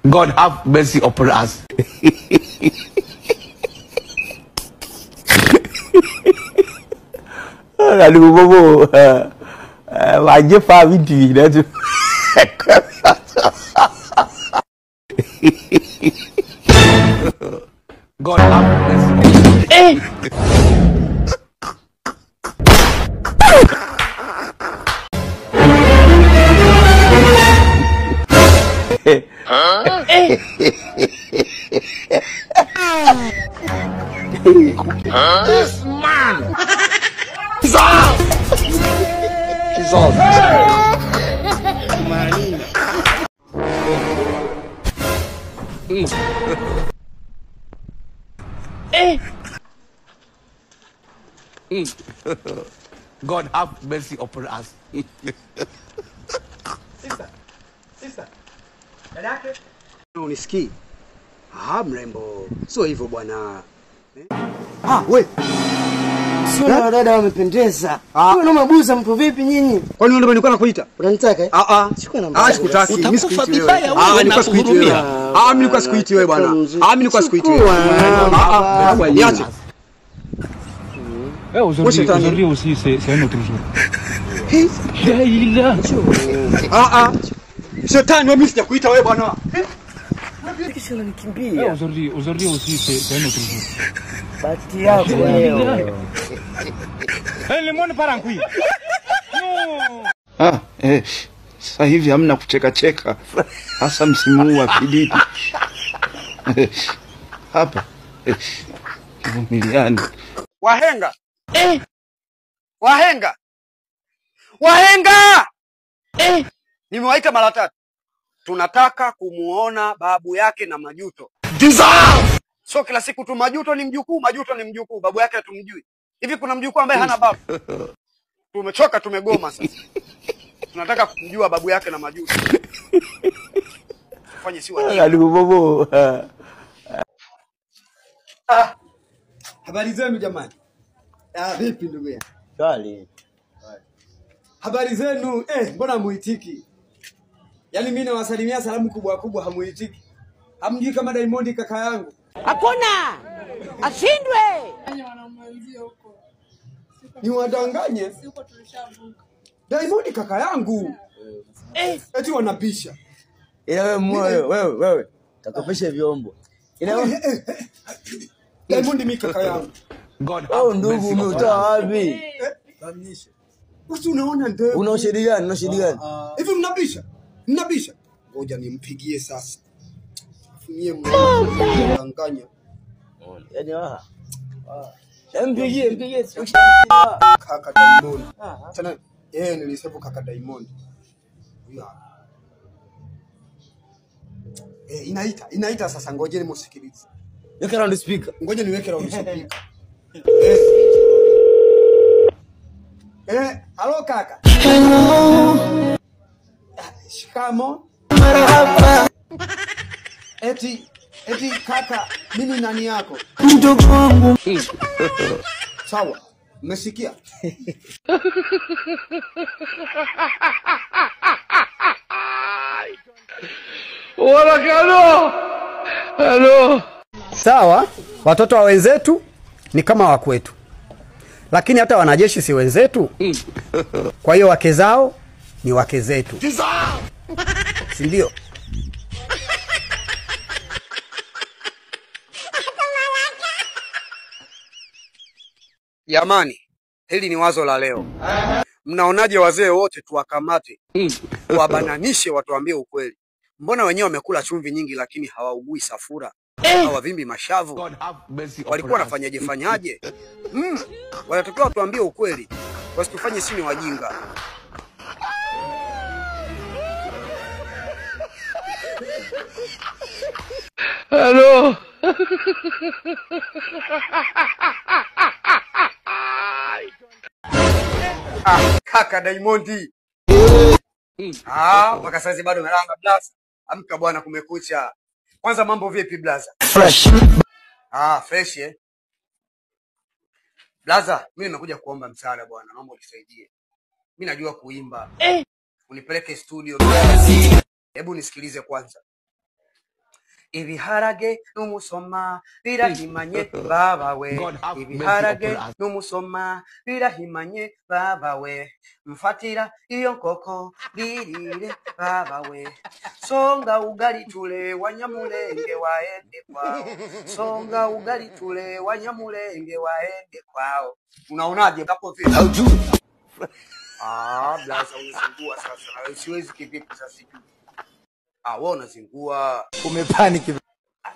God have mercy upon us. Aduh bobo, wajib faham ini dah tu. God have mercy. This man. He's off. He's off. God have mercy upon us. Sister. Dadake? Unisikii? Mrembo. Sio hivyo bwana. We. Sio na dada wamependeza. Wewe na mabuza mpo vipi nyinyi? Kwani wewe ndio nilikuwa nakuita? Unanitaka eh? Sikuwa na sikutaki. Mimi sikuiti wewe. Nilikuwa sikuiti wewe. Mimi nilikuwa sikuiti wewe bwana. Mimi nilikuwa sikuiti wewe. Niache. Aujourd'hui aussi c'est un autre jour. Il est Shetani mimi sijakuita wewe bwana. Kisha unanikimbia. Aujourd'hui aussi c'est un autre jour. Bati yako wewe. Le monde part en couille. Sasa hivi hamna kucheka cheka. Hasa msimu huu wa kididi. Hapa. Miliani. Wahenga. Wahenga. Nimewaita mara 3. Tunataka kumuona babu yake na Majuto. So kila siku tu Majuto ni mjukuu, babu yake hatumjui. Hivi kuna mjukuu ambaye hana babu? Tumechoka, tumegoma sasa. Tunataka kumjua babu yake na Majuto. Tufanye si wajinga. Aduh bobo. Habari zenu jamani. Vipi ndugu yangu? Dali. Habari zenu, mbona muitiki? Yaani mimi nawasalimia salamu kubwa hamuitiki. Hamjui kama Diamond kaka yangu? Hakuna! Ashindwe! Ni wadanganye? Siko tulishavuka. Diamond kaka yangu. Eti wanapisha. Wewe. Takopesha vyombo. Diamond mimi kaka yangu. God Au ndugu umetoa wapi? Bamisha. Watu unaona ndio. Una ushahidi gani? Hivi mnabisha? Ngoja nimpigie sasa. Afunie mdanganya. Yaani mpigie. Kaka Diamond. Tena nilisema kaka Diamond. Inaita sasa, ngojeni msikilize. Weka round speaker. Ngoja niweke round speaker. Halo kaka. Hello. Shikamo. Marhaba. Eti kaka, mimi nani yako? Mdogo wangu. Sawa. Umesikia? Hello. Sawa, watoto wa wenzetu ni kama wa kwetu. Lakini hata wanajeshi si wenzetu. Kwa hiyo wake zao ni wake zetu. Si ndio? Jamani, hili ni wazo la leo. Mnaonaje wazee wote tuwakamate, tuwabananishe, watuambie ukweli? Mbona wenyewe wamekula chumvi nyingi lakini hawaugui safura? Hawavimbi mashavu? Walikuwa wanafanyaje? Wanatakiwa watuambie ukweli. Wasitufanye sisi ni wajinga. Hello. Kaka Diamond. Mpaka sasa bado umelala blaza. Amka bwana, kumekucha. Kwanza mambo vipi blaza? Fresh. Fresh Blaza, mimi nimekuja kuomba msaada bwana. Naomba unisaidie. Mimi najua kuimba. Unipeleke studio. Hebu nisikilize kwanza. Ibiharage n'umusoma birahimanye baba we. Ibiharage n'umusoma birahimanye baba we. Mfatira iyo nkoko birire baba we. Songa ugali tule Wanyamulenge waende kwao. Songa ugali tule Wanyamulenge waende kwao. Unaonaje hapo vipi? Blaza unazingua sasa. Siwezi kivipi sasa sijui. Wewe unazingua. Umepaniki.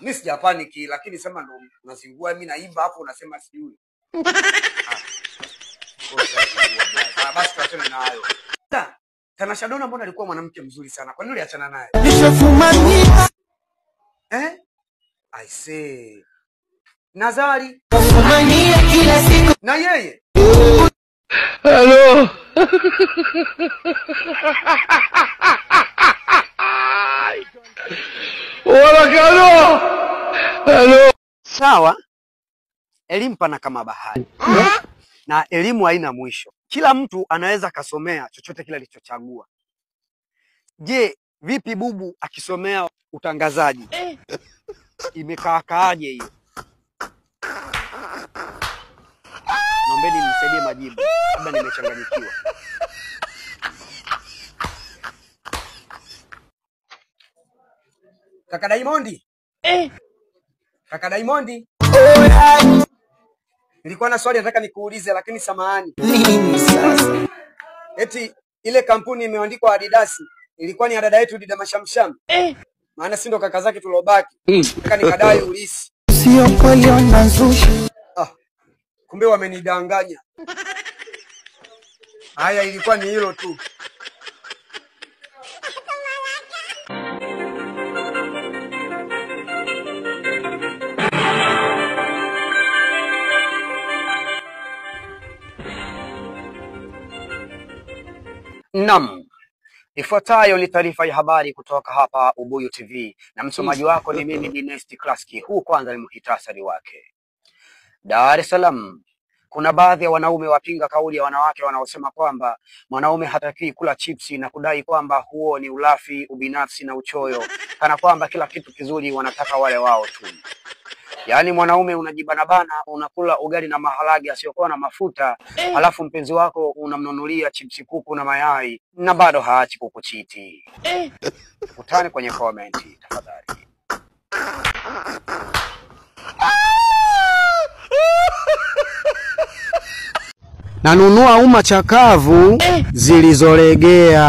Mimi sijapaniki lakini sema ndo unazingua, mimi naimba hapo unasema sijui. Basi tuachane na hayo. Tanasha Donna mbona alikuwa mwanamke mzuri sana? Kwa nini uliachana naye? Nishafumania. I say. Nazari. Fumania kila siku. Na yeye. Hello. Warakano. Hello. Sawa. Elimu pana kama bahari. Na elimu haina mwisho. Kila mtu anaweza kasomea chochote kile alichochagua. Je, vipi bubu akisomea utangazaji? Imekaaje hiyo? Naombeni nisaidie majibu. Labda nimechanganyikiwa. Kaka Diamondi. Kaka Diamondi. Nilikuwa na swali nataka nikuulize lakini samahani. Nini sasa? Eti ile kampuni imeandikwa Adidas ilikuwa ni ya dada yetu Dida Mashamsham. Maana si ndo kaka zake tulobaki. Nataka nikadai ulisi. Sio kweli wanazusha. Kumbe wamenidanganya. Haya ilikuwa ni hilo tu. Naam. Ifuatayo ni taarifa ya habari kutoka hapa Ubuyu TV na msomaji wako ni mimi Dinesti Klaski. Huu kwanza ni muhtasari wake. Dar es Salaam. Kuna baadhi ya wanaume wapinga kauli ya wanawake wanaosema kwamba mwanaume hatakiwi kula chipsi na kudai kwamba huo ni ulafi, ubinafsi na uchoyo, kana kwamba kila kitu kizuri wanataka wale wao tu. Yaani mwanaume unajibanabana, unakula ugali na maharage asiyokuwa na mafuta, halafu mpenzi wako unamnunulia chipsi kuku na mayai na bado haachi kukuchiti. Tukutane kwenye comment tafadhali. Nanunua uma chakavu zilizolegea.